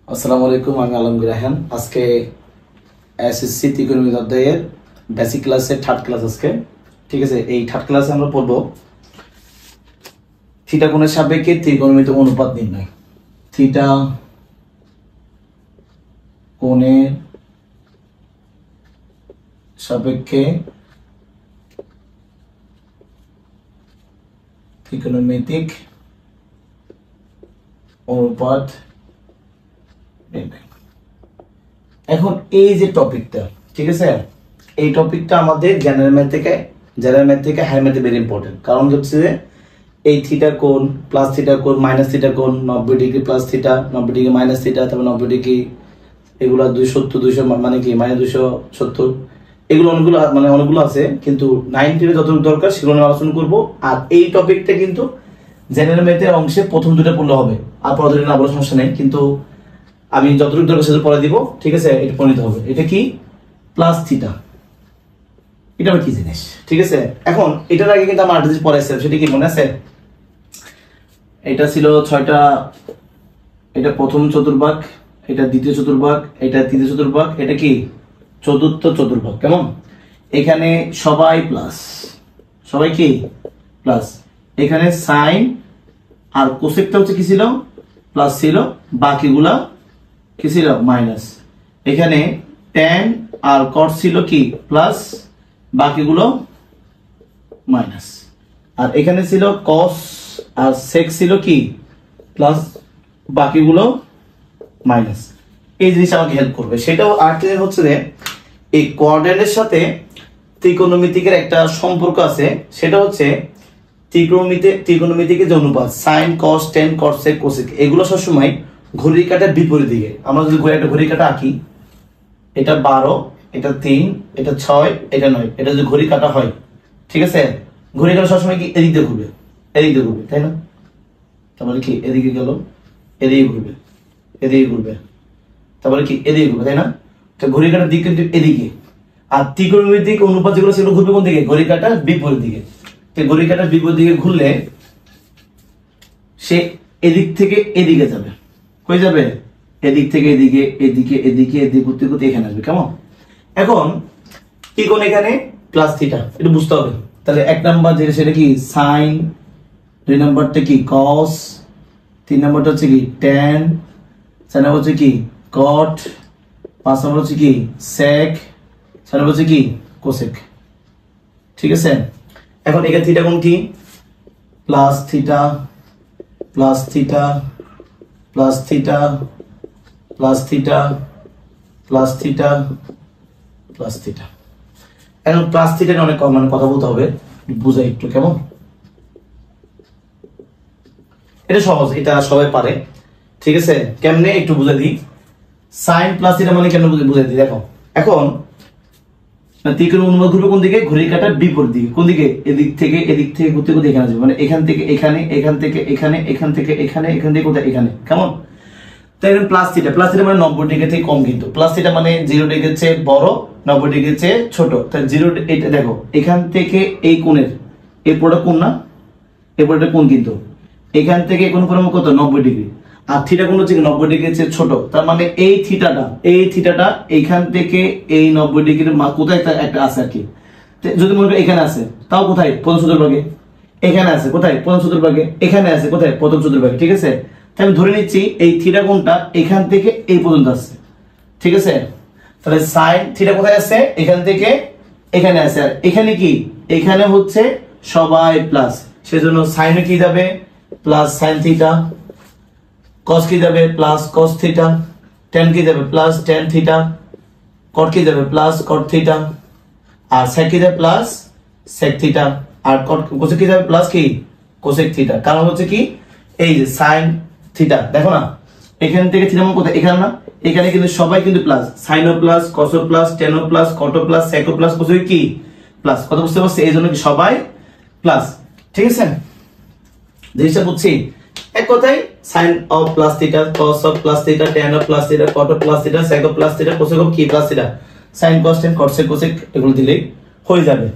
আসসালামু আলাইকুম, আমি আলমগীর রায়হান। আজকে এসএসসি ত্রিকোণমিতি অধ্যায়ের বেসিক ক্লাসের থার্ড ক্লাস আজকে। ঠিক আছে, এই থার্ড ক্লাসে আমরা পড়ব থিটা কোণের সাপেক্ষে ত্রিকোণমিতি অনুপাত নির্ণয়। থিটা কোণের সাপেক্ষে ত্রিকোণমিতিক অনুপাত। এখন এই যে টপিকটা, ঠিক আছে, এই টপিকটা আমাদের জেনারেল ম্যাথ থেকে হায়ার ম্যাথে ভেরি ইম্পর্টেন্ট। কারণ হচ্ছে যে এই থিটা কোণ প্লাস থিটা কোণ মাইনাস থিটা কোণ, 90 degree plus theta, 90 degree minus theta, তারপর 90 ডিগ্রি, এগুলো 270 মানে কি মাইনাস 270, এগুলো অনেকগুলো আছে, কিন্তু 90 যতটুকু দরকার সেগুলো নিয়ে আলোচনা করবো। আর এই টপিকটা কিন্তু জেনারেল ম্যাথের অংশে প্রথম দুটো পড়লে হবে, আর পরে দুটো না বলার সমস্যা নেই, কিন্তু আমি যতটুকু দরকার সেটা পরে দিব। ঠিক আছে, এটা পড়ে নিতে হবে। এটা কি প্লাস থিটা, এটা আবার কি জিনিস? ঠিক আছে, এখন এটার আগে কিন্তু আমার 8 জিনিস পড়াইছিলাম, সেটা কি মনে আছে? এটা ছিল 6টা, এটা প্রথম চতুর্ভাগ, এটা দ্বিতীয় চতুর্ভাগ, এটা তৃতীয় চতুর্ভাগ, এটা কি চতুর্থ চতুর্ভাগ। কেমন? এখানে সবাই প্লাস, সবাই কি প্লাস, এখানে সাইন আর কোসেকটা হচ্ছে কি ছিল প্লাস ছিল, বাকিগুলা কি ছিল মাইনাস। এখানে ট্যান আর কট ছিল কি প্লাস, বাকিগুলো মাইনাস। আর এখানে ছিল কস আর সেক ছিল কি প্লাস, বাকিগুলো মাইনাস। এই জিনিসটা আমাকে হেল্প করবে। সেটাও আরেকটা হচ্ছে যে এই কোঅর্ডিনেটের সাথে ত্রিকোণমিতিকের একটা সম্পর্ক আছে, সেটা হচ্ছে ত্রিকোণমিতিকের যে অনুপাত sine cos tan cot sec cosec, এগুলো সবসময় ঘড়ির কাঁটার বিপরীত দিকে। আমরা যদি একটা ঘড়ির কাঁটা আঁকি, এটা 12, এটা 3, এটা 6, এটা 9, এটা যদি ঘড়ির কাঁটা হয়, ঠিক আছে, ঘড়ির কাঁটা সবসময় কি এদিক দিয়ে ঘুরবে, এদিক দিয়ে ঘুরবে, তাই না? তারপরে কি এদিকে গেল, এদিকে ঘুরবে, এদিকে ঘুরবে, তারপরে কি এদিকে ঘুরবে, তাই না? তো ঘড়ির কাঁটার দিক কিন্তু এদিকে। আর ত্রিকোণমিতিক অনুপাত যেগুলো সেগুলো ঘুরবে কোন দিকে? ঘড়ির কাঁটার বিপরীত দিকে। তো ঘড়ির কাঁটার বিপরীত দিকে ঘুরলে সে এদিক থেকে এদিকে যাবে। হয়ে যাবে এদিক থেকে এদিকে, এদিকে এদিকে, এদিকে ঘুরতে ঘুরতে এখানে আসবে। কেমন? এখন কি কোণ এখানে প্লাস থিটা, এটা বুঝতে হবে। তাহলে 1 নাম্বার যেটা সেটা কি সাইন, 2 নাম্বারটা কি কস, 3 নাম্বারটা হচ্ছে কি ট্যান, 4 নাম্বার হচ্ছে কি কট, 5 নাম্বার হচ্ছে কি সেক, 6 নাম্বার হচ্ছে কি কোসেক। ঠিক আছে, এখন এখানে থিটা কোণ কি plus theta plus theta plus theta plus theta plus theta plus theta. এখন প্লাস থিটা অনেক কথা বলতে হবে, বুঝাই একটু। কেমন? এটা সহজ, এটা সবাই পারে। ঠিক আছে, কেমনে একটু বুঝাই দিই। সাইন প্লাস থিটা মানে কেমনে বুঝাই দিই, দেখো। এখন ত্রিকোণ অনুপাত ঘুরবে কোন দিকে? ঘড়ির কাঁটার বিপরীত দিকে। কোন দিকে? এদিক থেকে ঘুরতে ঘুরতে এখানে আসবে, মানে এখান থেকে এখানে, এখান থেকে এখানে, এখান থেকে এখানে, এখান থেকে কোথায় এখানে। কেমন? তাই প্লাস থিটা মানে 90 ডিগ্রি থেকে কম, কিন্তু প্লাস থিটা মানে 0 ডিগ্রির চেয়ে বড়, 90 ডিগ্রির চেয়ে ছোট। তাই 0, এটা দেখো এখান থেকে এই কোণের এই পুরোটা কোণ না, এই পুরোটা কোণ, কিন্তু এখান থেকে কোণ পরিমাণ কত 90 ডিগ্রি। আর থিটা কোণ হচ্ছে 90 ডিগ্রির চেয়ে ছোট। তার মানে এই থিটাটা এইখান থেকে এই 90 ডিগ্রির কোথায় একটা আছে আর কি। যদি মনে করি এখানে আছে, তাও কোথায়? প্রথম চতুর্ভাগে। এখানে আছে কোথায়? প্রথম চতুর্ভাগে। এখানে আছে কোথায়? প্রথম চতুর্ভাগে। ঠিক আছে, আমি ধরে নিচ্ছি এই থিটা কোণটা এখান থেকে এই পর্যন্ত আসছে। ঠিক আছে, তাহলে সাইন থিটা কোথায় আছে? এখান থেকে এখানে আছে। আর এখানে কি? এখানে হচ্ছে সবাই প্লাস, সেজন্য সাইনে কি যাবে প্লাস সাইন থিটা, কস কি যাবে প্লাস কস থিটা, ট্যান কি যাবে প্লাস ট্যান থিটা, কট কি যাবে প্লাস কট থিটা, আর সেক কি যাবে প্লাস সেক থিটা, আর কোসেক কি যাবে প্লাস কি কোসেক থিটা। কারণ হচ্ছে কি এই যে সাইন থিটা, দেখো না এখান থেকে থিটা মান কোথায়? এখানে না, এখানে কিন্তু সবাই কিন্তু প্লাস, সাইনো প্লাস কসো প্লাস টেনো প্লাস কটো প্লাস সেকো প্লাস কোসেক কি প্লাস। কথা বুঝতে পারছি? এই জন্য কি সবাই প্লাস। ঠিক আছে, জিনিসটা বুঝছি। এক কথায় sine of plus theta, cos of plus theta, tan of plus theta, cot of plus theta, sec of plus theta, cosec of কি plus theta, sine cos tan cot sec cosec, এগুলো দিলেই হয়ে যাবে।